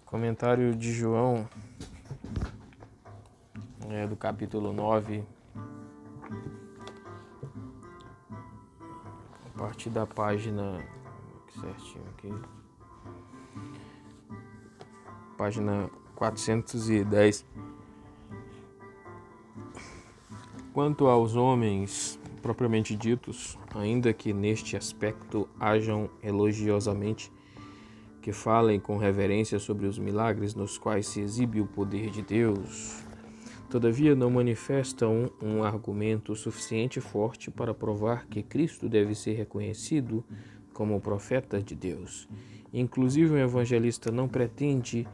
Comentário de João, do capítulo 9, a partir da página, certinho aqui, página 410. Quanto aos homens propriamente ditos, ainda que neste aspecto hajam elogiosamente, que falem com reverência sobre os milagres nos quais se exibe o poder de Deus, todavia não manifestam um argumento suficiente forte para provar que Cristo deve ser reconhecido como profeta de Deus. Inclusive, o evangelista não pretende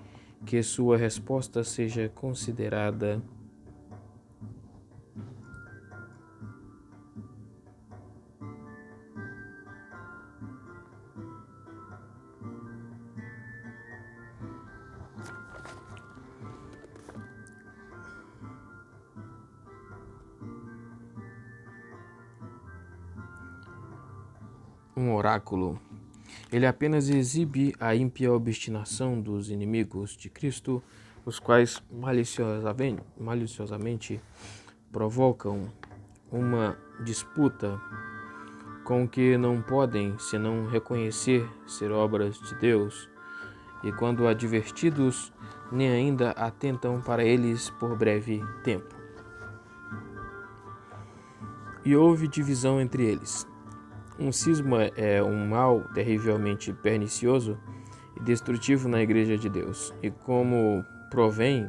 que sua resposta seja considerada um oráculo. Ele apenas exibe a ímpia obstinação dos inimigos de Cristo, os quais maliciosamente provocam uma disputa com que não podem senão reconhecer ser obras de Deus, e quando advertidos, nem ainda atentam para eles por breve tempo. E houve divisão entre eles. Um cisma é um mal terrivelmente pernicioso e destrutivo na Igreja de Deus. E como provém,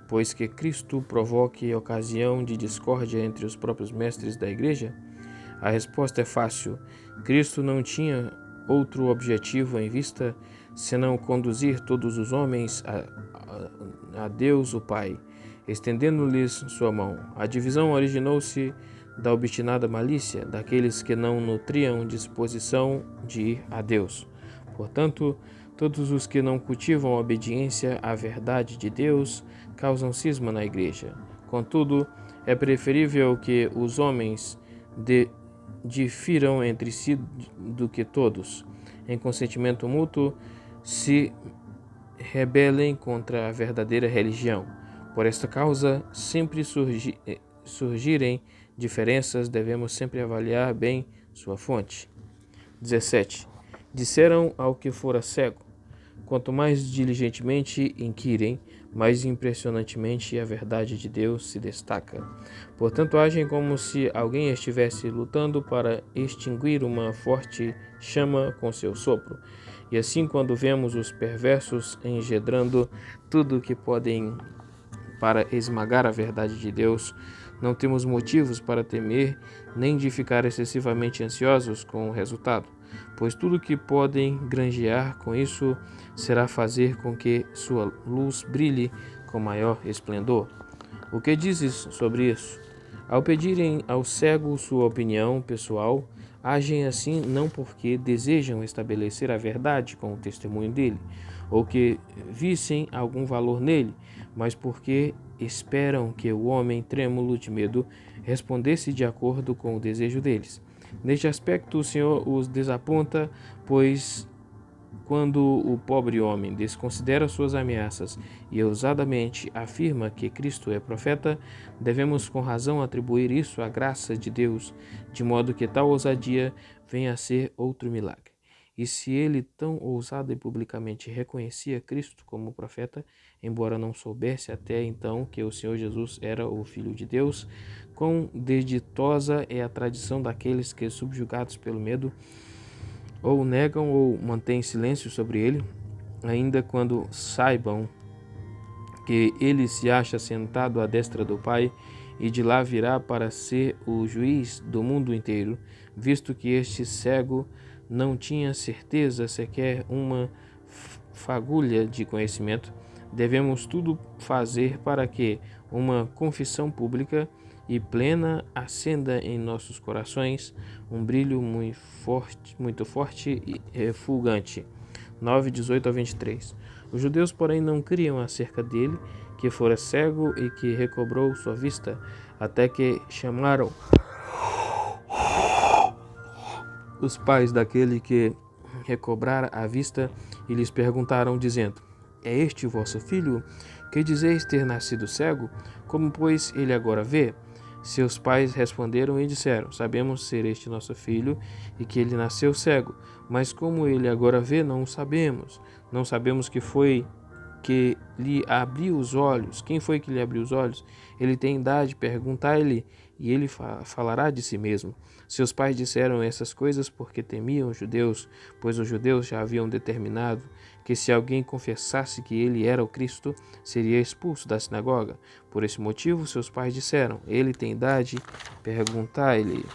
pois que Cristo provoque ocasião de discórdia entre os próprios mestres da Igreja? A resposta é fácil. Cristo não tinha outro objetivo em vista senão conduzir todos os homens a Deus o Pai, estendendo-lhes sua mão. A divisão originou-se da obstinada malícia daqueles que não nutriam disposição de ir a Deus. Portanto, todos os que não cultivam a obediência à verdade de Deus causam cisma na Igreja. Contudo, é preferível que os homens difiram entre si do que todos, em consentimento mútuo, se rebelem contra a verdadeira religião. Por esta causa, sempre surgirem diferenças, devemos sempre avaliar bem sua fonte. 17. Disseram ao que fora cego: quanto mais diligentemente inquirem, mais impressionantemente a verdade de Deus se destaca. Portanto, agem como se alguém estivesse lutando para extinguir uma forte chama com seu sopro. E assim, quando vemos os perversos engendrando tudo o que podem para esmagar a verdade de Deus, não temos motivos para temer nem de ficar excessivamente ansiosos com o resultado, pois tudo que podem granjear com isso será fazer com que sua luz brilhe com maior esplendor. O que dizes sobre isso? Ao pedirem ao cego sua opinião pessoal, agem assim não porque desejam estabelecer a verdade com o testemunho dele, ou que vissem algum valor nele, mas porque esperam que o homem trêmulo de medo respondesse de acordo com o desejo deles. Neste aspecto, o Senhor os desaponta, pois quando o pobre homem desconsidera suas ameaças e ousadamente afirma que Cristo é profeta, devemos com razão atribuir isso à graça de Deus, de modo que tal ousadia venha a ser outro milagre. E se ele tão ousado e publicamente reconhecia Cristo como profeta, embora não soubesse até então que o Senhor Jesus era o Filho de Deus, quão desditosa é a tradição daqueles que, subjugados pelo medo, ou negam ou mantêm silêncio sobre ele, ainda quando saibam que ele se acha sentado à destra do Pai e de lá virá para ser o juiz do mundo inteiro, visto que este cego não tinha certeza, sequer uma fagulha de conhecimento. Devemos tudo fazer para que uma confissão pública e plena acenda em nossos corações um brilho muito forte e refulgante. 9:18-23. Os judeus, porém, não criam acerca dele, que fora cego e que recobrou sua vista, até que chamaram os pais daquele que recobrara a vista e lhes perguntaram, dizendo: É este o vosso filho, que dizeis ter nascido cego? Como, pois, ele agora vê? Seus pais responderam e disseram: Sabemos ser este nosso filho e que ele nasceu cego, mas como ele agora vê, não o sabemos. Não sabemos que foi que lhe abriu os olhos. Quem foi que lhe abriu os olhos? Ele tem idade, perguntai-lhe, e ele falará de si mesmo. Seus pais disseram essas coisas porque temiam os judeus, pois os judeus já haviam determinado que se alguém confessasse que ele era o Cristo, seria expulso da sinagoga. Por esse motivo, seus pais disseram: Ele tem idade, perguntai-lhe.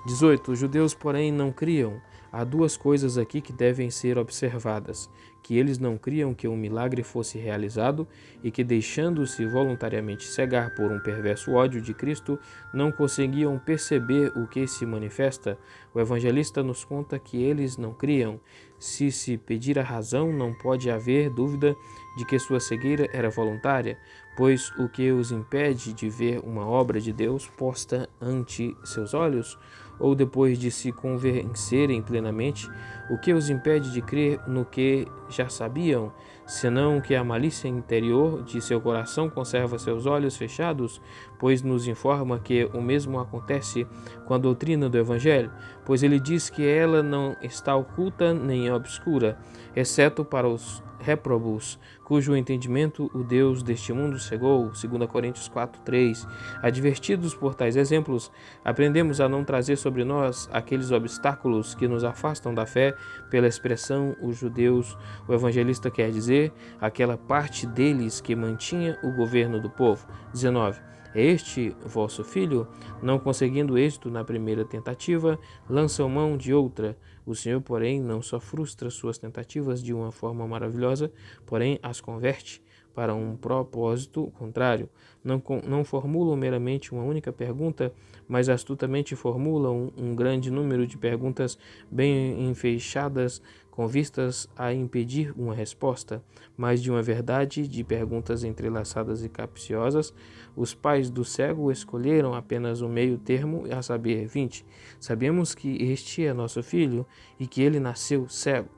18. Os judeus, porém, não criam. Há duas coisas aqui que devem ser observadas: que eles não criam que um milagre fosse realizado e que, deixando-se voluntariamente cegar por um perverso ódio de Cristo, não conseguiam perceber o que se manifesta. O evangelista nos conta que eles não criam. Se pedir a razão, não pode haver dúvida de que sua cegueira era voluntária, pois o que os impede de ver uma obra de Deus posta ante seus olhos, ou depois de se convencerem plenamente, o que os impede de crer no que já sabiam, senão que a malícia interior de seu coração conserva seus olhos fechados, pois nos informa que o mesmo acontece com a doutrina do Evangelho, pois ele diz que ela não está oculta nem obscura, exceto para os réprobos, cujo entendimento o Deus deste mundo cegou, 2 Coríntios 4:3. Advertidos por tais exemplos, aprendemos a não trazer sobre nós aqueles obstáculos que nos afastam da fé pela expressão os judeus. O evangelista quer dizer aquela parte deles que mantinha o governo do povo. 19. É este vosso filho? Não conseguindo êxito na primeira tentativa, lançam mão de outra. O Senhor, porém, não só frustra suas tentativas de uma forma maravilhosa, porém as converte para um propósito contrário. Não formulam meramente uma única pergunta, mas astutamente formulam um grande número de perguntas bem enfeixadas, com vistas a impedir uma resposta, mas de uma verdade de perguntas entrelaçadas e capciosas. Os pais do cego escolheram apenas um meio termo, a saber, 20. Sabemos que este é nosso filho e que ele nasceu cego.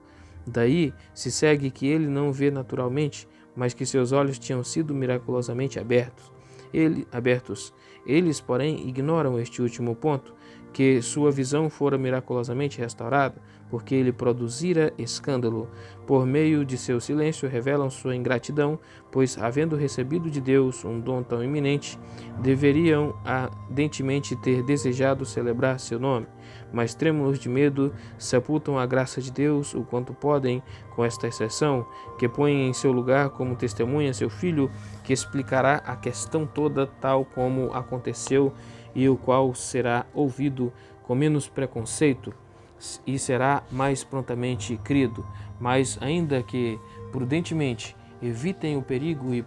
Daí se segue que ele não vê naturalmente, mas que seus olhos tinham sido miraculosamente abertos. Eles, porém, ignoram este último ponto, que sua visão fora miraculosamente restaurada, porque ele produzira escândalo. Por meio de seu silêncio revelam sua ingratidão, pois, havendo recebido de Deus um dom tão iminente, deveriam ardentemente ter desejado celebrar seu nome. Mas, trêmulos de medo, sepultam a graça de Deus o quanto podem, com esta exceção, que põe em seu lugar como testemunha seu filho, que explicará a questão toda tal como aconteceu e o qual será ouvido com menos preconceito e será mais prontamente crido. Mas, ainda que prudentemente evitem o perigo e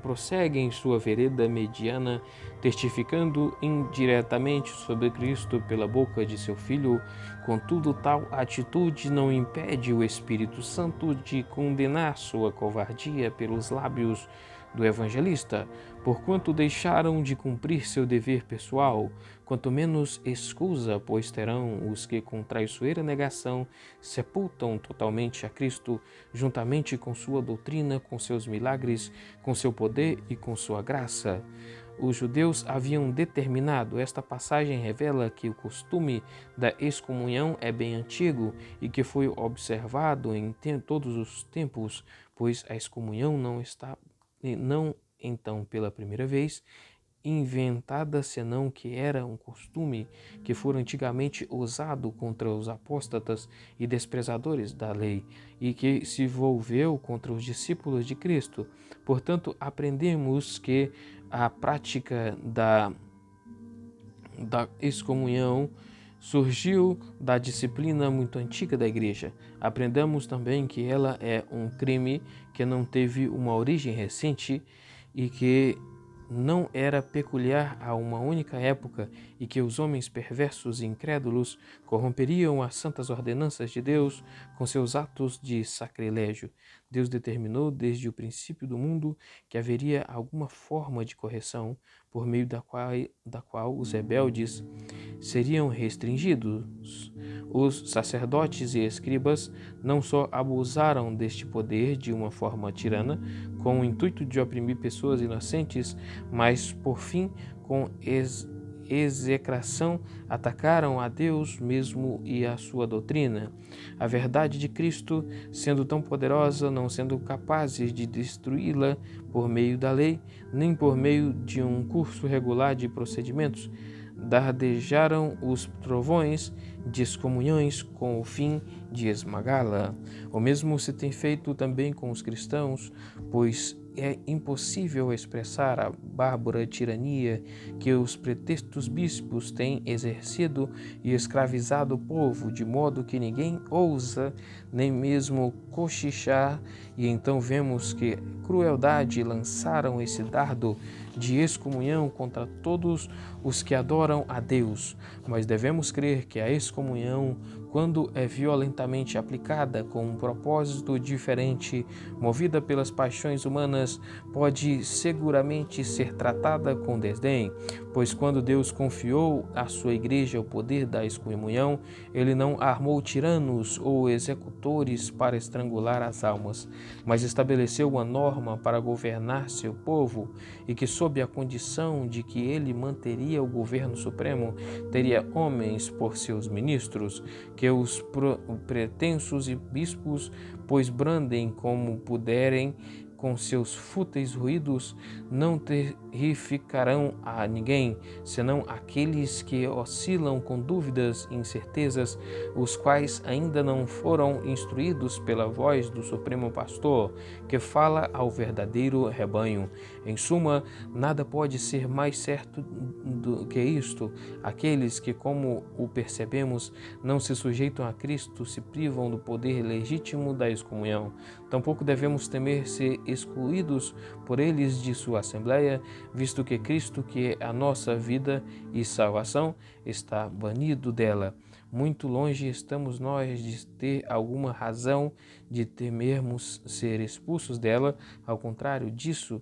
prosseguem sua vereda mediana, testificando indiretamente sobre Cristo pela boca de seu Filho, contudo tal atitude não impede o Espírito Santo de condenar sua covardia pelos lábios do evangelista, porquanto deixaram de cumprir seu dever pessoal, quanto menos escusa, pois terão os que com traiçoeira negação sepultam totalmente a Cristo, juntamente com sua doutrina, com seus milagres, com seu poder e com sua graça. Os judeus haviam determinado. Esta passagem revela que o costume da excomunhão é bem antigo e que foi observado em todos os tempos, pois a excomunhão não então pela primeira vez inventada, senão que era um costume que fora antigamente usado contra os apóstatas e desprezadores da lei, e que se volveu contra os discípulos de Cristo. Portanto, aprendemos que a prática da excomunhão surgiu da disciplina muito antiga da Igreja. Aprendemos também que ela é um crime que não teve uma origem recente e que não era peculiar a uma única época e que os homens perversos e incrédulos corromperiam as santas ordenanças de Deus com seus atos de sacrilégio. Deus determinou desde o princípio do mundo que haveria alguma forma de correção por meio da qual os rebeldes seriam restringidos. Os sacerdotes e escribas não só abusaram deste poder de uma forma tirana, com o intuito de oprimir pessoas inocentes, mas, por fim, com execração, atacaram a Deus mesmo e a sua doutrina. A verdade de Cristo, sendo tão poderosa, não sendo capazes de destruí-la por meio da lei, nem por meio de um curso regular de procedimentos, dardejaram os trovões de excomunhões com o fim de esmagá-la. O mesmo se tem feito também com os cristãos, pois é impossível expressar a bárbara tirania que os pretextos bispos têm exercido e escravizado o povo, de modo que ninguém ousa nem mesmo cochichar, e então vemos que crueldade lançaram esse dardo de excomunhão contra todos os que adoram a Deus. Mas devemos crer que a excomunhão, quando é violentamente aplicada com um propósito diferente, movida pelas paixões humanas, pode seguramente ser tratada com desdém, pois quando Deus confiou à sua igreja o poder da excomunhão, ele não armou tiranos ou executores para estrangular as almas, mas estabeleceu uma norma para governar seu povo, e que, sob a condição de que ele manteria o governo supremo, teria homens por seus ministros, que os pretensos e bispos, pois brandem como puderem com seus fúteis ruídos, não terrificarão a ninguém, senão aqueles que oscilam com dúvidas e incertezas, os quais ainda não foram instruídos pela voz do Supremo Pastor, que fala ao verdadeiro rebanho. Em suma, nada pode ser mais certo do que isto. Aqueles que, como o percebemos, não se sujeitam a Cristo se privam do poder legítimo da excomunhão. Tampouco devemos temer ser excluídos por eles de sua assembleia, visto que Cristo, que é a nossa vida e salvação, está banido dela. Muito longe estamos nós de ter alguma razão de temermos ser expulsos dela. Ao contrário disso,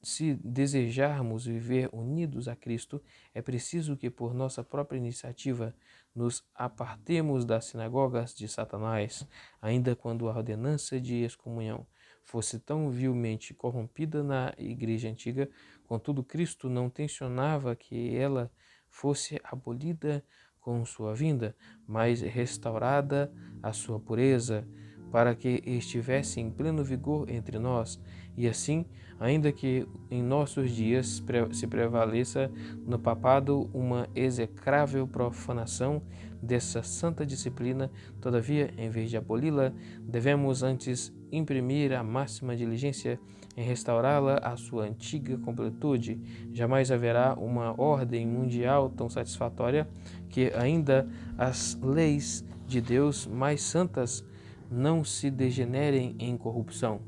se desejarmos viver unidos a Cristo, é preciso que, por nossa própria iniciativa, nos apartemos das sinagogas de Satanás, ainda quando a ordenança de excomunhão fosse tão vilmente corrompida na igreja antiga. Contudo, Cristo não tensionava que ela fosse abolida com sua vinda, mas restaurada a sua pureza, para que estivesse em pleno vigor entre nós, e assim, ainda que em nossos dias se prevaleça no papado uma execrável profanação dessa santa disciplina, todavia, em vez de aboli-la, devemos antes imprimir a máxima diligência em restaurá-la à sua antiga completude. Jamais haverá uma ordem mundial tão satisfatória que ainda as leis de Deus mais santas não se degenerem em corrupção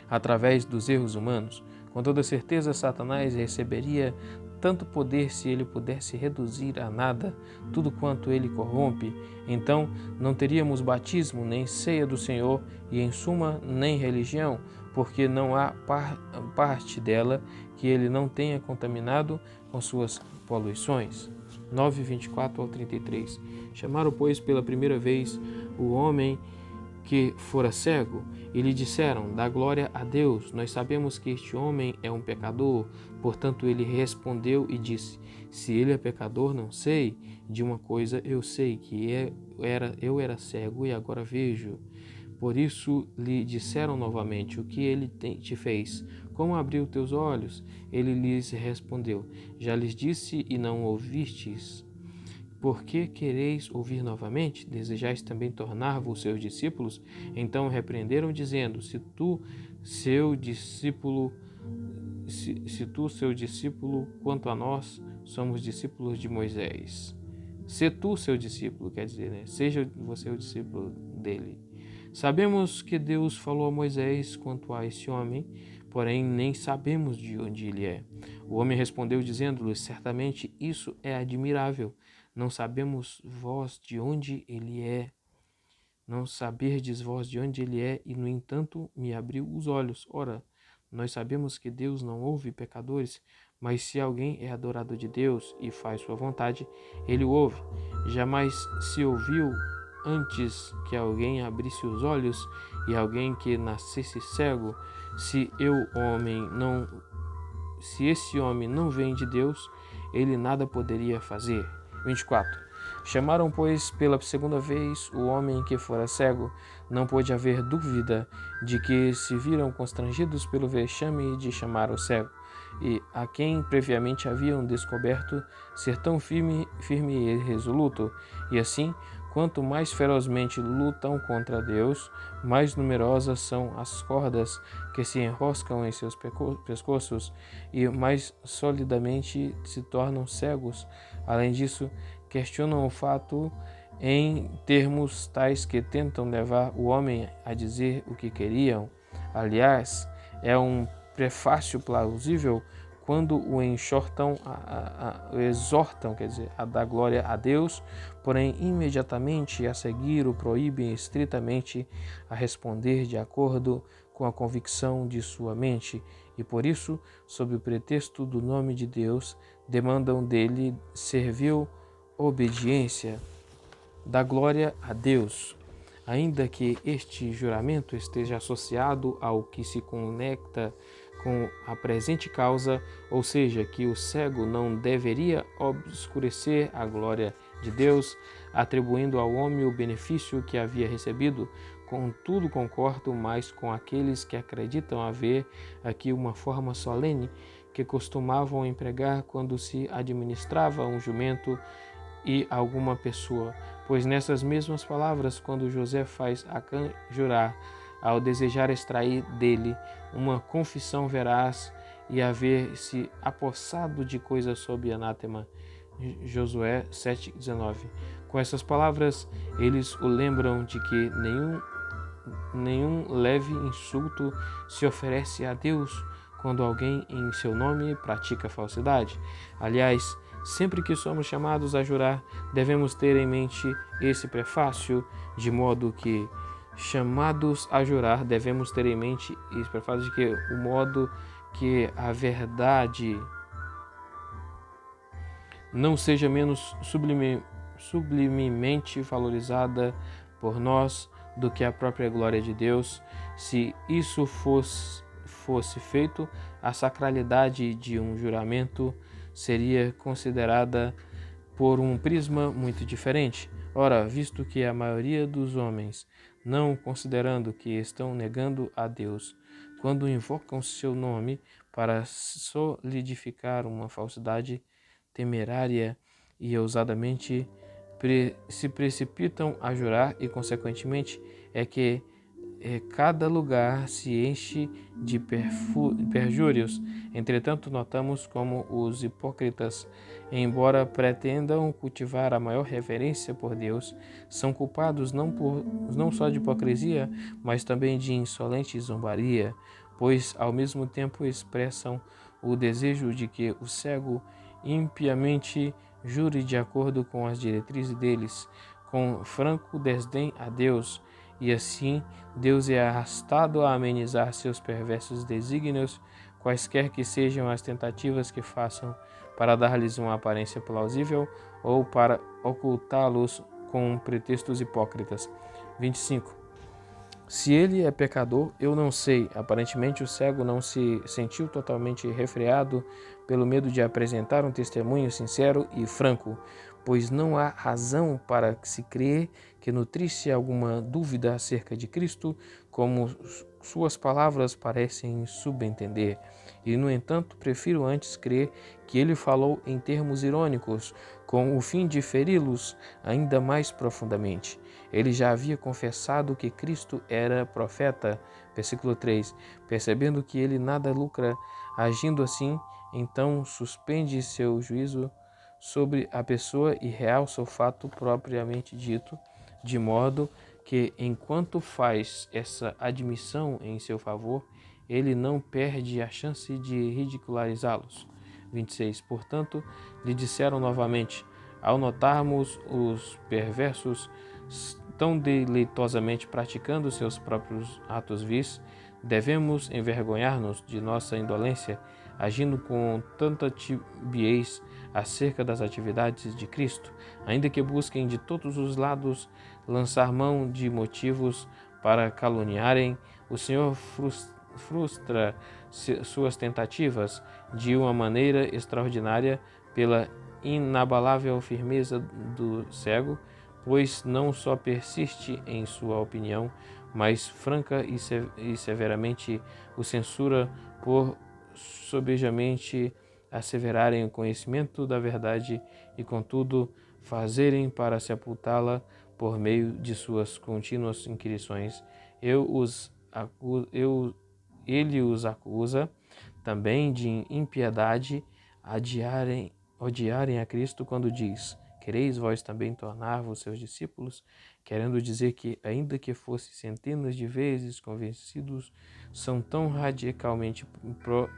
através dos erros humanos. Com toda certeza, Satanás receberia tanto poder se ele pudesse reduzir a nada tudo quanto ele corrompe. Então não teríamos batismo, nem ceia do Senhor, e em suma, nem religião, porque não há parte dela que ele não tenha contaminado com suas poluições. 9:24 ao 33. Chamaram, pois, pela primeira vez o homem que fora cego, e lhe disseram: dá glória a Deus, nós sabemos que este homem é um pecador. Portanto ele respondeu e disse: se ele é pecador, não sei. De uma coisa eu sei, que eu era cego e agora vejo. Por isso lhe disseram novamente: o que ele te fez? Como abriu teus olhos? Ele lhes respondeu: já lhes disse e não ouvistes. Por que quereis ouvir novamente? Desejais também tornar-vos seus discípulos? Então repreenderam, dizendo: se tu, seu discípulo, quanto a nós, somos discípulos de Moisés. Se tu, seu discípulo, quer dizer, né? Seja você o discípulo dele. Sabemos que Deus falou a Moisés quanto a esse homem, porém nem sabemos de onde ele é. O homem respondeu, dizendo-lhe: certamente isso é admirável. Não sabemos vós de onde ele é. Não saberdes vós de onde ele é, e no entanto me abriu os olhos. Ora, nós sabemos que Deus não ouve pecadores, Mas se alguém é adorador de Deus e faz sua vontade, ele o ouve. Jamais se ouviu antes que alguém abrisse os olhos e alguém que nascesse cego, se esse homem não vem de Deus, ele nada poderia fazer. 24. Chamaram, pois, pela segunda vez o homem que fora cego. Não pôde haver dúvida de que se viram constrangidos pelo vexame de chamar o cego, e a quem previamente haviam descoberto ser tão firme e resoluto, e assim, quanto mais ferozmente lutam contra Deus, mais numerosas são as cordas que se enroscam em seus pescoços e mais solidamente se tornam cegos. Além disso, questionam o fato em termos tais que tentam levar o homem a dizer o que queriam. Aliás, é um prefácio plausível quando o exortam, a dar glória a Deus, porém imediatamente a seguir o proíbem estritamente a responder de acordo com a convicção de sua mente, e por isso, sob o pretexto do nome de Deus, demandam dele servil obediência. Dá glória a Deus, ainda que este juramento esteja associado ao que se conecta com a presente causa, ou seja, que o cego não deveria obscurecer a glória de Deus, atribuindo ao homem o benefício que havia recebido. Contudo, concordo mais com aqueles que acreditam haver aqui uma forma solene que costumavam empregar quando se administrava um jumento e alguma pessoa, pois nessas mesmas palavras, quando José faz Acã jurar, ao desejar extrair dele uma confissão veraz e haver se apossado de coisa sob anátema, Josué 7,19. Com essas palavras, eles o lembram de que nenhum leve insulto se oferece a Deus quando alguém em seu nome pratica falsidade. Aliás, sempre que somos chamados a jurar, devemos ter em mente esse prefácio, de modo que, chamados a jurar, devemos ter em mente esse prefácio de que o modo que a verdade não seja menos sublimemente valorizada por nós do que a própria glória de Deus. Se isso fosse feito, a sacralidade de um juramento seria considerada por um prisma muito diferente. Ora, visto que a maioria dos homens, não considerando que estão negando a Deus, quando invocam seu nome para solidificar uma falsidade temerária e ousadamente se precipitam a jurar, e consequentemente é que cada lugar se enche de perjúrios. Entretanto, notamos como os hipócritas, embora pretendam cultivar a maior reverência por Deus, são culpados não só de hipocrisia, mas também de insolente zombaria, pois ao mesmo tempo expressam o desejo de que o cego impiamente jure de acordo com as diretrizes deles, com franco desdém a Deus, e assim Deus é arrastado a amenizar seus perversos desígnios, quaisquer que sejam as tentativas que façam para dar-lhes uma aparência plausível ou para ocultá-los com pretextos hipócritas. 25. Se ele é pecador, eu não sei. Aparentemente o cego não se sentiu totalmente refreado pelo medo de apresentar um testemunho sincero e franco, pois não há razão para se crer que nutrisse alguma dúvida acerca de Cristo, como suas palavras parecem subentender. E, no entanto, prefiro antes crer que ele falou em termos irônicos, com o fim de feri-los ainda mais profundamente. Ele já havia confessado que Cristo era profeta, versículo 3, percebendo que ele nada lucra agindo assim, então suspende seu juízo sobre a pessoa e realça o fato propriamente dito, de modo que, enquanto faz essa admissão em seu favor, ele não perde a chance de ridicularizá-los. 26. Portanto, lhe disseram novamente: ao notarmos os perversos tão deleitosamente praticando seus próprios atos vis, devemos envergonhar-nos de nossa indolência, agindo com tanta tibiez acerca das atividades de Cristo, ainda que busquem de todos os lados lançar mão de motivos para caluniarem, o Senhor frustra suas tentativas de uma maneira extraordinária pela inabalável firmeza do cego, pois não só persiste em sua opinião, mas franca e severamente o censura por sobejamente asseverarem o conhecimento da verdade e, contudo, fazerem para sepultá-la por meio de suas contínuas inquirições. Ele os acusa também de impiedade, odiarem a Cristo quando diz: quereis vós também tornar-vos seus discípulos? Querendo dizer que, ainda que fossem centenas de vezes convencidos, são tão radicalmente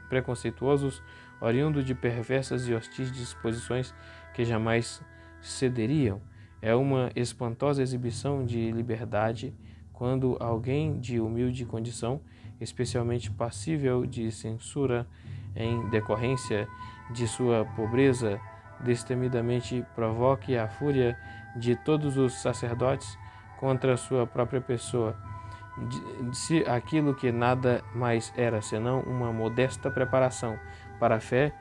preconceituosos, oriundo de perversas e hostis disposições, que jamais cederiam. É uma espantosa exibição de liberdade quando alguém de humilde condição, especialmente passível de censura em decorrência de sua pobreza, destemidamente provoque a fúria de todos os sacerdotes contra sua própria pessoa, se aquilo que nada mais era senão uma modesta preparação para a fé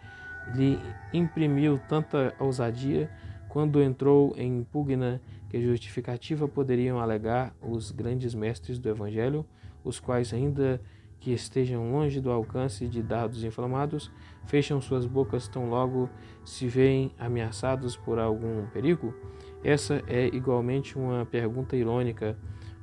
lhe imprimiu tanta ousadia quando entrou em pugna que justificativa poderiam alegar os grandes mestres do Evangelho, os quais, ainda que estejam longe do alcance de dardos inflamados, fecham suas bocas tão logo se veem ameaçados por algum perigo? Essa é igualmente uma pergunta irônica,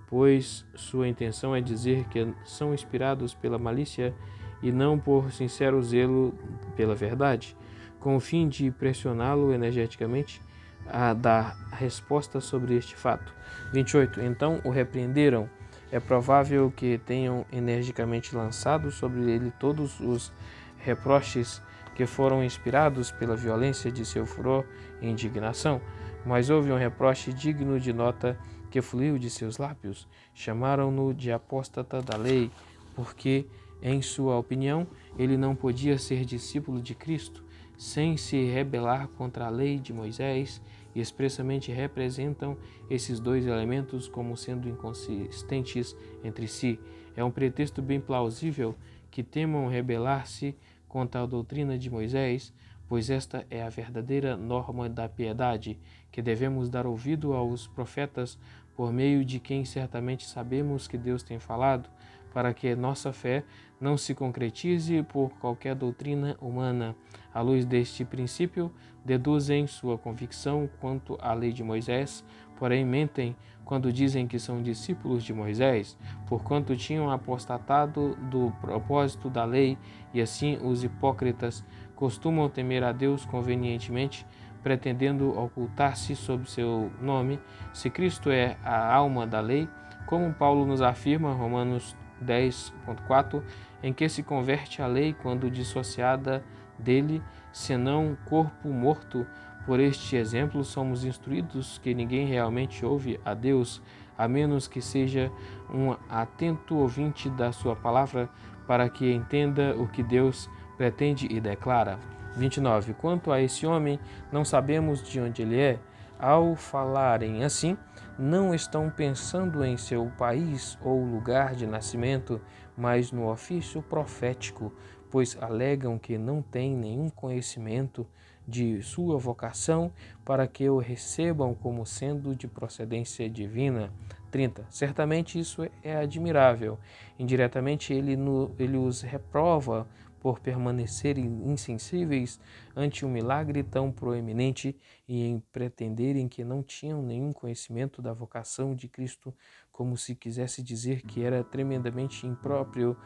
pois sua intenção é dizer que são inspirados pela malícia e não por sincero zelo pela verdade, com o fim de pressioná-lo energeticamente a dar resposta sobre este fato. 28. Então o repreenderam. É provável que tenham energicamente lançado sobre ele todos os reproches que foram inspirados pela violência de seu furor e indignação, mas houve um reproche digno de nota que fluiu de seus lábios. Chamaram-no de apóstata da lei, porque, em sua opinião, ele não podia ser discípulo de Cristo sem se rebelar contra a lei de Moisés, e expressamente representam esses dois elementos como sendo inconsistentes entre si. É um pretexto bem plausível que temam rebelar-se contra a doutrina de Moisés, pois esta é a verdadeira norma da piedade, que devemos dar ouvido aos profetas, por meio de quem certamente sabemos que Deus tem falado, para que nossa fé não se concretize por qualquer doutrina humana. À luz deste princípio, deduzem sua convicção quanto à lei de Moisés, porém mentem quando dizem que são discípulos de Moisés, porquanto tinham apostatado do propósito da lei, e assim os hipócritas costumam temer a Deus convenientemente, pretendendo ocultar-se sob seu nome. Se Cristo é a alma da lei, como Paulo nos afirma, Romanos 10.4, em que se converte a lei quando dissociada dele, senão corpo morto. Por este exemplo, somos instruídos que ninguém realmente ouve a Deus, a menos que seja um atento ouvinte da sua palavra, para que entenda o que Deus pretende e declara. 29. Quanto a esse homem, não sabemos de onde ele é. Ao falarem assim, não estão pensando em seu país ou lugar de nascimento, mas no ofício profético, pois alegam que não têm nenhum conhecimento de sua vocação para que o recebam como sendo de procedência divina. 30. Certamente isso é admirável. Indiretamente ele os reprova por permanecerem insensíveis ante um milagre tão proeminente e em pretenderem que não tinham nenhum conhecimento da vocação de Cristo, como se quisesse dizer que era tremendamente impróprio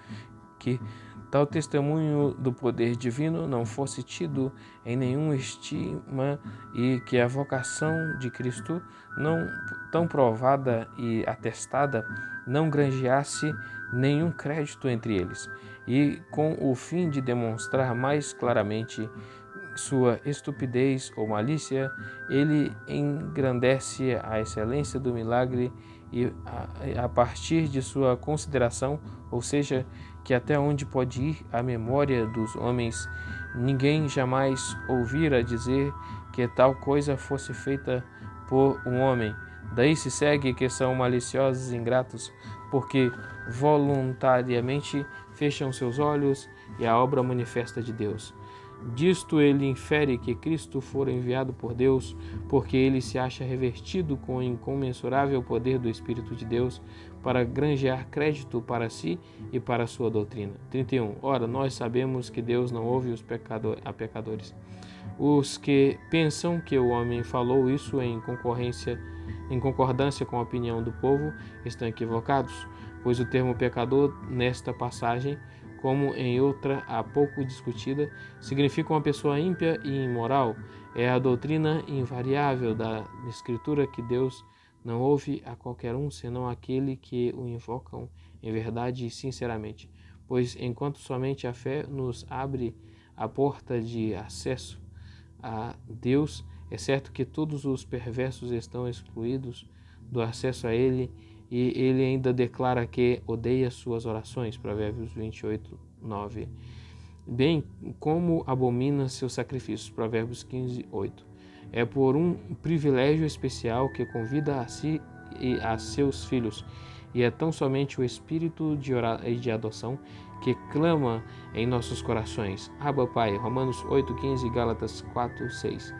que tal testemunho do poder divino não fosse tido em nenhuma estima e que a vocação de Cristo, não tão provada e atestada, não granjeasse nenhum crédito entre eles. E com o fim de demonstrar mais claramente sua estupidez ou malícia, ele engrandece a excelência do milagre e a partir de sua consideração, ou seja, que até onde pode ir a memória dos homens, ninguém jamais ouvira dizer que tal coisa fosse feita por um homem. Daí se segue que são maliciosos e ingratos, porque voluntariamente fecham seus olhos e a obra manifesta de Deus. Disto ele infere que Cristo fora enviado por Deus, porque ele se acha revestido com o incomensurável poder do Espírito de Deus para granjear crédito para si e para a sua doutrina. 31. Ora, nós sabemos que Deus não ouve a pecadores. Os que pensam que o homem falou isso em concordância com a opinião do povo estão equivocados, pois o termo pecador nesta passagem, como em outra há pouco discutida, significa uma pessoa ímpia e imoral. É a doutrina invariável da Escritura que Deus não ouve a qualquer um, senão aquele que o invocam em verdade e sinceramente, pois enquanto somente a fé nos abre a porta de acesso a Deus, é certo que todos os perversos estão excluídos do acesso a Ele, e Ele ainda declara que odeia suas orações, Provérbios 28, 9. Bem como abomina seus sacrifícios, Provérbios 15, 8. É por um privilégio especial que convida a si e a seus filhos, e é tão somente o Espírito de adoção que clama em nossos corações. Abba, Pai, Romanos 8, 15, Gálatas 4, 6.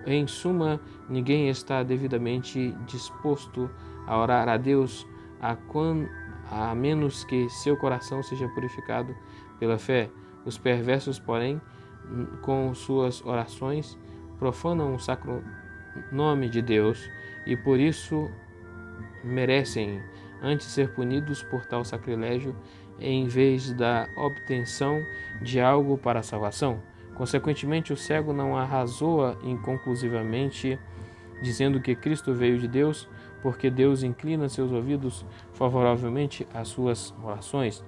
Em suma, ninguém está devidamente disposto a orar a Deus a menos que seu coração seja purificado pela fé. Os perversos, porém, com suas orações, profanam o sacro nome de Deus e por isso merecem antes ser punidos por tal sacrilégio em vez da obtenção de algo para a salvação. Consequentemente, o cego não arrazoa inconclusivamente dizendo que Cristo veio de Deus, porque Deus inclina seus ouvidos favoravelmente às suas orações.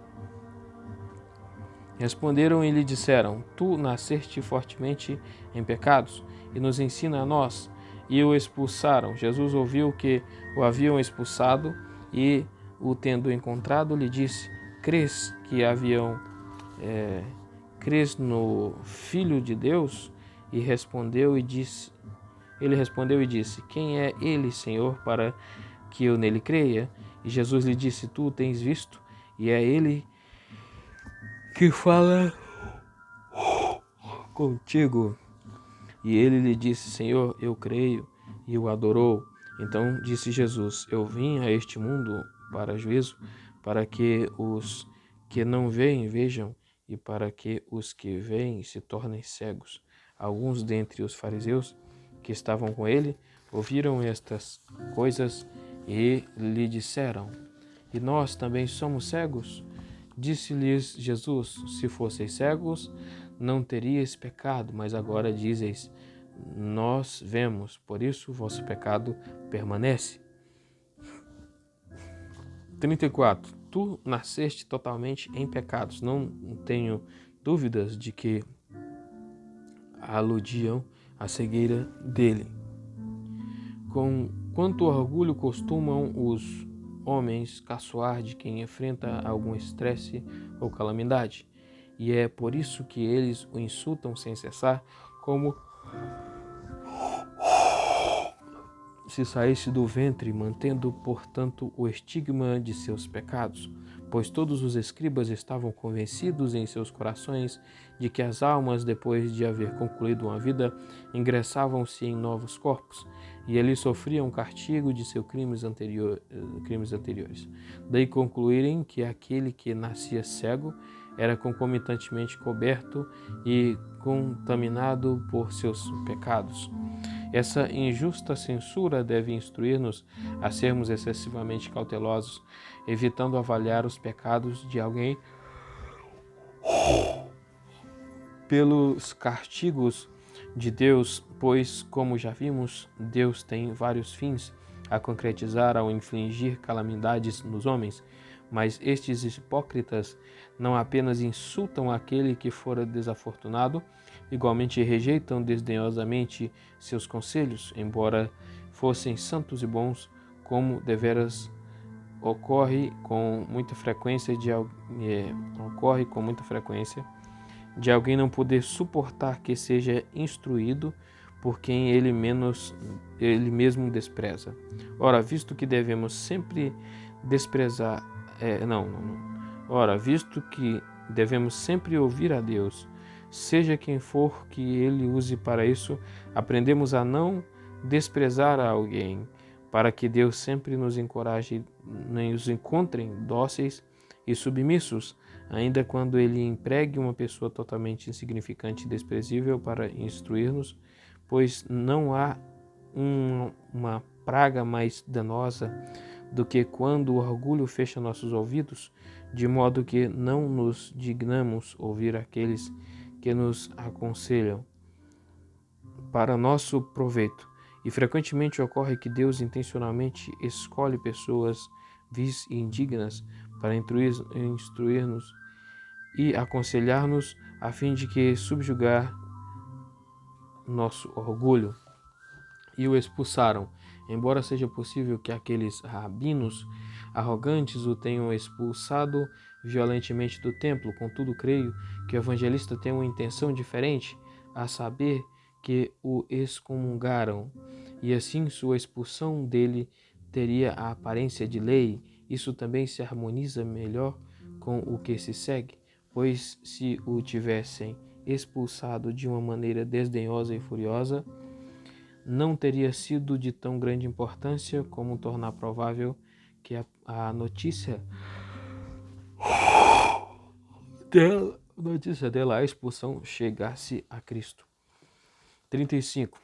Responderam e lhe disseram: Tu nasceste fortemente em pecados, e nos ensina a nós. E o expulsaram. Jesus ouviu que o haviam expulsado, e, o tendo encontrado, lhe disse: Crês no Filho de Deus? Ele respondeu e disse: Quem é ele, Senhor, para que eu nele creia? E Jesus lhe disse: Tu tens visto, e é ele que fala contigo. E ele lhe disse: Senhor, eu creio. E o adorou. Então disse Jesus: Eu vim a este mundo para juízo, para que os que não veem vejam, e para que os que veem se tornem cegos. Alguns dentre os fariseus que estavam com ele ouviram estas coisas e lhe disseram: E nós também somos cegos? Disse-lhes Jesus: Se fosseis cegos, não teríeis pecado, mas agora dizeis: Nós vemos, por isso o vosso pecado permanece. 34. Tu nasceste totalmente em pecados. Não tenho dúvidas de que aludiam à cegueira dele. Com quanto orgulho costumam os homens caçoar de quem enfrenta algum estresse ou calamidade. E é por isso que eles o insultam sem cessar, como se saísse do ventre, mantendo, portanto, o estigma de seus pecados, pois todos os escribas estavam convencidos em seus corações de que as almas, depois de haver concluído uma vida, ingressavam-se em novos corpos, e ali sofriam o castigo de seus crimes anteriores. Daí concluírem que aquele que nascia cego era concomitantemente coberto e contaminado por seus pecados. Essa injusta censura deve instruir-nos a sermos excessivamente cautelosos, evitando avaliar os pecados de alguém pelos castigos de Deus, pois, como já vimos, Deus tem vários fins a concretizar ao infligir calamidades nos homens, mas estes hipócritas não apenas insultam aquele que fora desafortunado, igualmente rejeitam desdenhosamente seus conselhos, embora fossem santos e bons, como deveras ocorre com muita frequência de alguém não poder suportar que seja instruído por quem ele mesmo despreza. Ora, visto que devemos sempre desprezar, visto que devemos sempre ouvir a Deus, seja quem for que ele use para isso, aprendemos a não desprezar a alguém, para que Deus sempre nos encoraje, nos encontrem dóceis e submissos, ainda quando ele empregue uma pessoa totalmente insignificante e desprezível para instruir-nos, pois não há uma praga mais danosa do que quando o orgulho fecha nossos ouvidos, de modo que não nos dignamos ouvir aqueles que nos aconselham para nosso proveito. E frequentemente ocorre que Deus intencionalmente escolhe pessoas vis e indignas para instruir-nos e aconselhar-nos a fim de que subjugar nosso orgulho. E o expulsaram, embora seja possível que aqueles rabinos arrogantes o tenham expulsado violentamente do templo. Contudo, creio que o evangelista tem uma intenção diferente, a saber, que o excomungaram, e assim sua expulsão dele teria a aparência de lei. Isso também se harmoniza melhor com o que se segue, pois se o tivessem expulsado de uma maneira desdenhosa e furiosa, não teria sido de tão grande importância como tornar provável que a notícia dela, a expulsão, chegasse a Cristo. 35.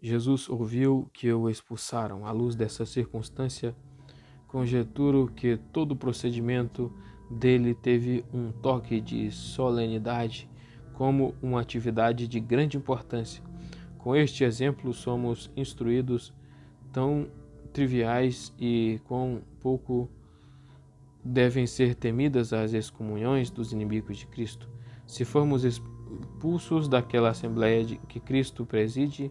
Jesus ouviu que o expulsaram. À luz dessa circunstância, conjecturo que todo o procedimento dele teve um toque de solenidade, como uma atividade de grande importância. Com este exemplo, somos instruídos tão triviais e quão pouco devem ser temidas as excomunhões dos inimigos de Cristo. Se formos expulsos daquela assembleia que Cristo preside,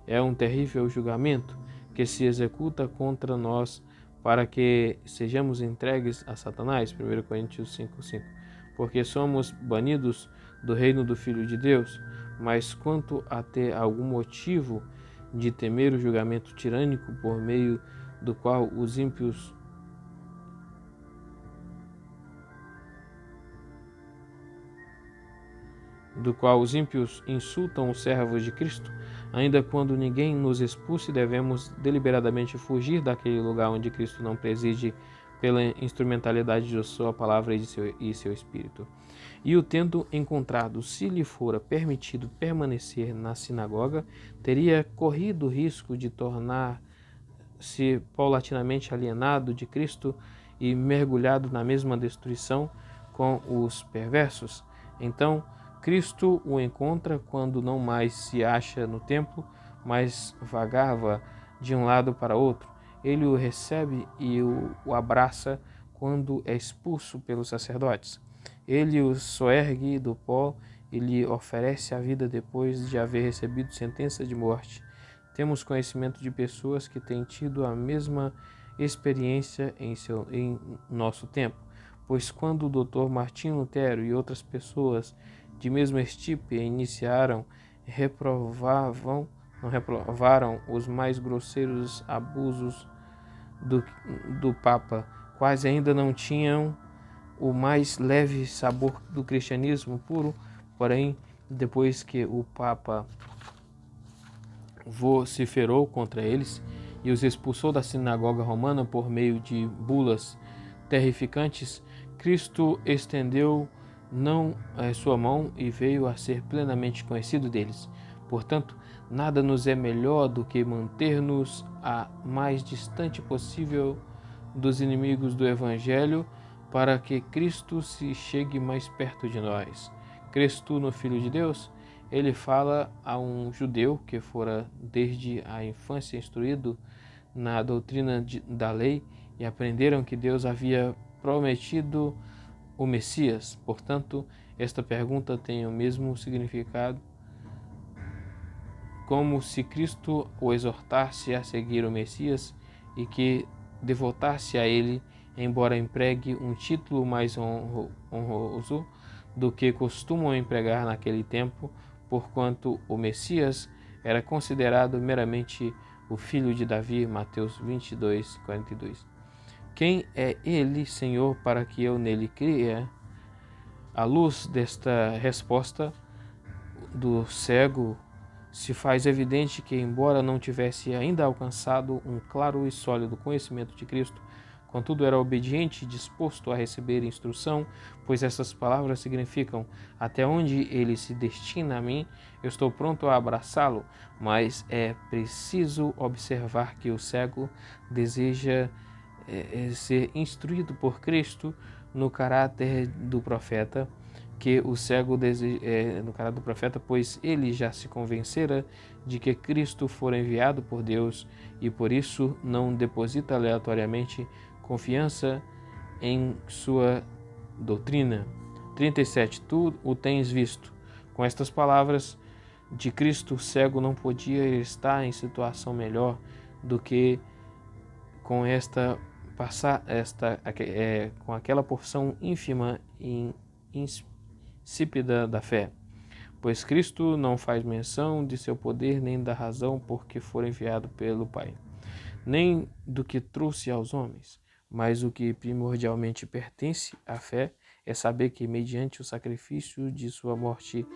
é um terrível julgamento que se executa contra nós para que sejamos entregues a Satanás, 1 Coríntios 5:5, porque somos banidos do reino do Filho de Deus. Mas quanto a ter algum motivo de temer o julgamento tirânico por meio do qual os ímpios insultam os servos de Cristo, ainda quando ninguém nos expulse, devemos deliberadamente fugir daquele lugar onde Cristo não preside pela instrumentalidade de sua palavra e seu Espírito. E o tendo encontrado, se lhe fora permitido permanecer na sinagoga, teria corrido o risco de tornar-se paulatinamente alienado de Cristo e mergulhado na mesma destruição com os perversos. Então, Cristo o encontra quando não mais se acha no templo, mas vagava de um lado para outro. Ele o recebe e o abraça quando é expulso pelos sacerdotes. Ele o soergue do pó e lhe oferece a vida depois de haver recebido sentença de morte. Temos conhecimento de pessoas que têm tido a mesma experiência em nosso tempo, pois quando o Dr. Martinho Lutero e outras pessoas de mesma estirpe iniciaram, não reprovaram os mais grosseiros abusos do Papa, quais ainda não tinham o mais leve sabor do cristianismo puro. Porém, depois que o Papa vociferou contra eles e os expulsou da sinagoga romana por meio de bulas terrificantes, Cristo estendeu não sua mão e veio a ser plenamente conhecido deles. Portanto, nada nos é melhor do que manter-nos a mais distante possível dos inimigos do Evangelho, para que Cristo se chegue mais perto de nós. Crês tu no Filho de Deus? Ele fala a um judeu que fora desde a infância instruído na doutrina da lei e aprenderam que Deus havia prometido o Messias. Portanto, esta pergunta tem o mesmo significado como se Cristo o exortasse a seguir o Messias e que devotar-se a ele, embora empregue um título mais honroso do que costumam empregar naquele tempo, porquanto o Messias era considerado meramente o filho de Davi. Mateus 22, 42. Quem é ele, Senhor, para que eu nele creia? À luz desta resposta do cego, se faz evidente que, embora não tivesse ainda alcançado um claro e sólido conhecimento de Cristo, contudo era obediente e disposto a receber instrução, pois essas palavras significam: até onde ele se destina a mim, eu estou pronto a abraçá-lo. Mas é preciso observar que o cego deseja ser instruído por Cristo no caráter do profeta, no caráter do profeta, pois ele já se convencera de que Cristo fora enviado por Deus e por isso não deposita aleatoriamente confiança em sua doutrina. 37. Tu o tens visto. Com estas palavras de Cristo, o cego não podia estar em situação melhor do que com com aquela porção ínfima e insípida da fé, pois Cristo não faz menção de seu poder nem da razão por que for enviado pelo Pai, nem do que trouxe aos homens, mas o que primordialmente pertence à fé é saber que, mediante o sacrifício de sua morte,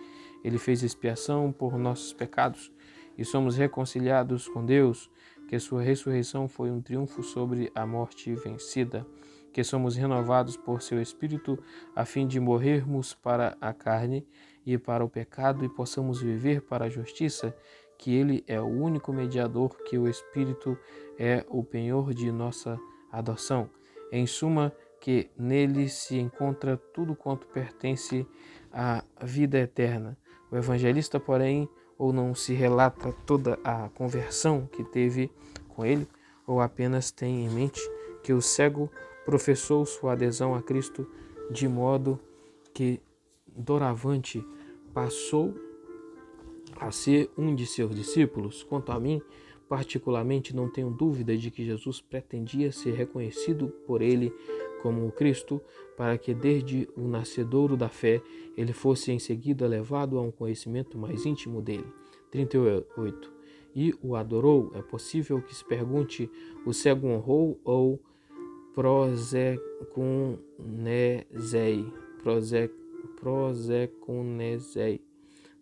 ele fez expiação por nossos pecados e somos reconciliados com Deus, que sua ressurreição foi um triunfo sobre a morte vencida, que somos renovados por seu Espírito a fim de morrermos para a carne e para o pecado e possamos viver para a justiça, que ele é o único mediador, que o Espírito é o penhor de nossa adoção. Em suma, que nele se encontra tudo quanto pertence à vida eterna. O evangelista, porém, ou não se relata toda a conversão que teve com ele, ou apenas tem em mente que o cego professou sua adesão a Cristo de modo que doravante passou a ser um de seus discípulos. Quanto a mim, particularmente, não tenho dúvida de que Jesus pretendia ser reconhecido por ele como o Cristo, para que desde o nascedouro da fé ele fosse em seguida levado a um conhecimento mais íntimo dele. 38. E o adorou. É possível que se pergunte: o cego honrou ou proseconezei?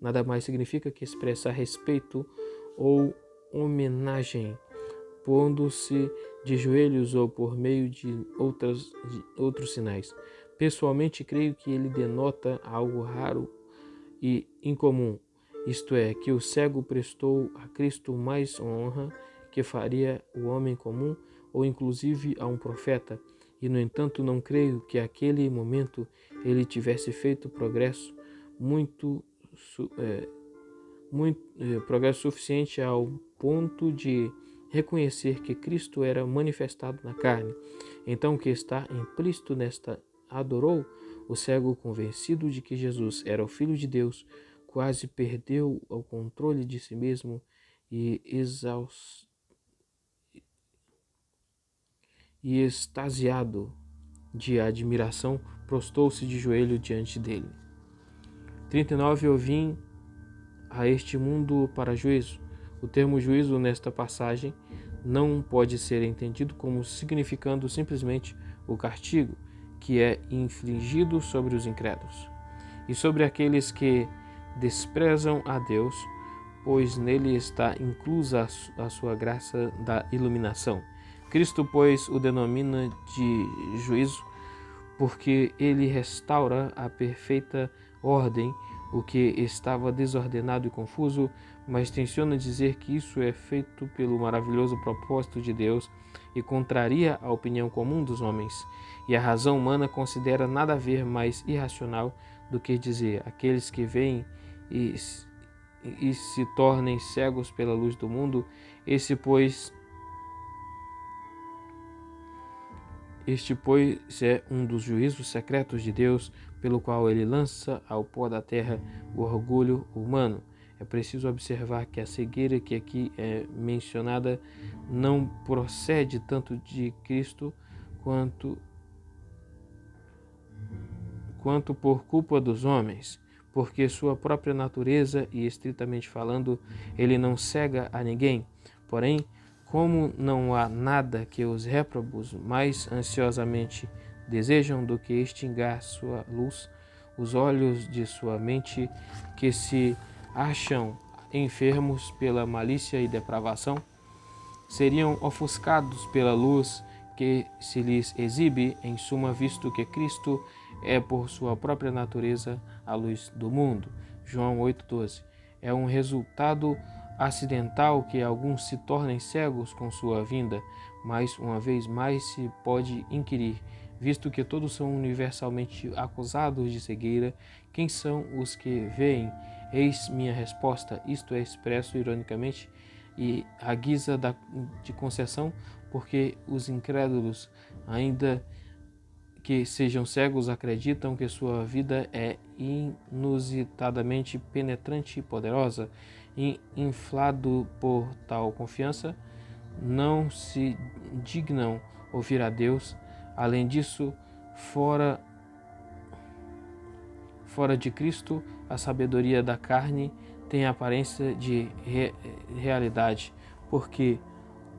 Nada mais significa que expressar respeito ou homenagem, pondo-se de joelhos ou por meio de outros sinais. Pessoalmente, creio que ele denota algo raro e incomum, isto é, que o cego prestou a Cristo mais honra que faria o homem comum ou inclusive a um profeta, e no entanto não creio que naquele momento ele tivesse feito progresso progresso suficiente ao ponto de reconhecer que Cristo era manifestado na carne. Então, o que está implícito nesta adorou, o cego, convencido de que Jesus era o Filho de Deus, quase perdeu o controle de si mesmo e extasiado de admiração, prostou-se de joelho diante dele. 39. Eu vim a este mundo para juízo. O termo juízo nesta passagem não pode ser entendido como significando simplesmente o castigo que é infligido sobre os incrédulos e sobre aqueles que desprezam a Deus, pois nele está inclusa a sua graça da iluminação. Cristo, pois, o denomina de juízo porque ele restaura a perfeita ordem o que estava desordenado e confuso, mas tenciona dizer que isso é feito pelo maravilhoso propósito de Deus e contraria a opinião comum dos homens. E a razão humana considera nada haver mais irracional do que dizer: aqueles que veem e se tornem cegos pela luz do mundo, este pois é um dos juízos secretos de Deus, pelo qual ele lança ao pó da terra o orgulho humano. É preciso observar que a cegueira que aqui é mencionada não procede tanto de Cristo quanto por culpa dos homens, porque sua própria natureza, e estritamente falando, ele não cega a ninguém. Porém, como não há nada que os réprobos mais ansiosamente desejam do que extinguir sua luz, os olhos de sua mente, que se acham enfermos pela malícia e depravação, seriam ofuscados pela luz que se lhes exibe, em suma, visto que Cristo é por sua própria natureza a luz do mundo. João 8,12. É um resultado acidental que alguns se tornem cegos com sua vinda, mas uma vez mais se pode inquirir, visto que todos são universalmente acusados de cegueira, quem são os que veem? Eis minha resposta, isto é expresso ironicamente e à guisa de concessão, porque os incrédulos, ainda que sejam cegos, acreditam que sua vida é inusitadamente penetrante e poderosa, e, inflado por tal confiança, não se dignam ouvir a Deus. Além disso, fora de Cristo, a sabedoria da carne tem a aparência de realidade, porque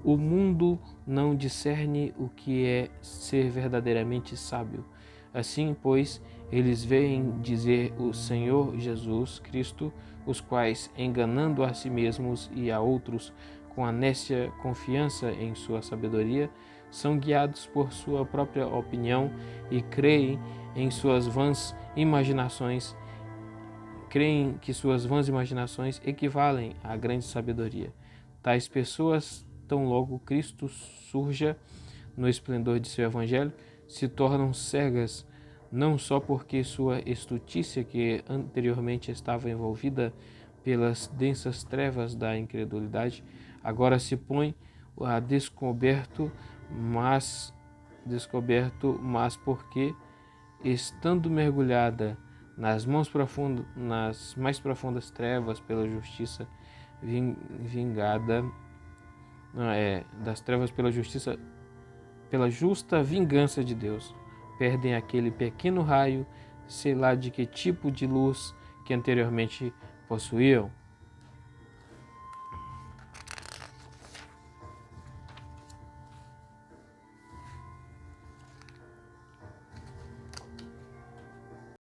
o mundo não discerne o que é ser verdadeiramente sábio. Assim, pois, eles veem dizer o Senhor Jesus Cristo, os quais, enganando a si mesmos e a outros com a nécia confiança em sua sabedoria, são guiados por sua própria opinião e creem que suas vãs imaginações equivalem à grande sabedoria. Tais pessoas, tão logo Cristo surja no esplendor de seu evangelho, se tornam cegas, não só porque sua estultícia, que anteriormente estava envolvida pelas densas trevas da incredulidade, agora se põe a descoberto, mas porque, estando mergulhada nas mais profundas trevas pela justiça pela justa vingança de Deus, perdem aquele pequeno raio, sei lá de que tipo de luz que anteriormente possuíam.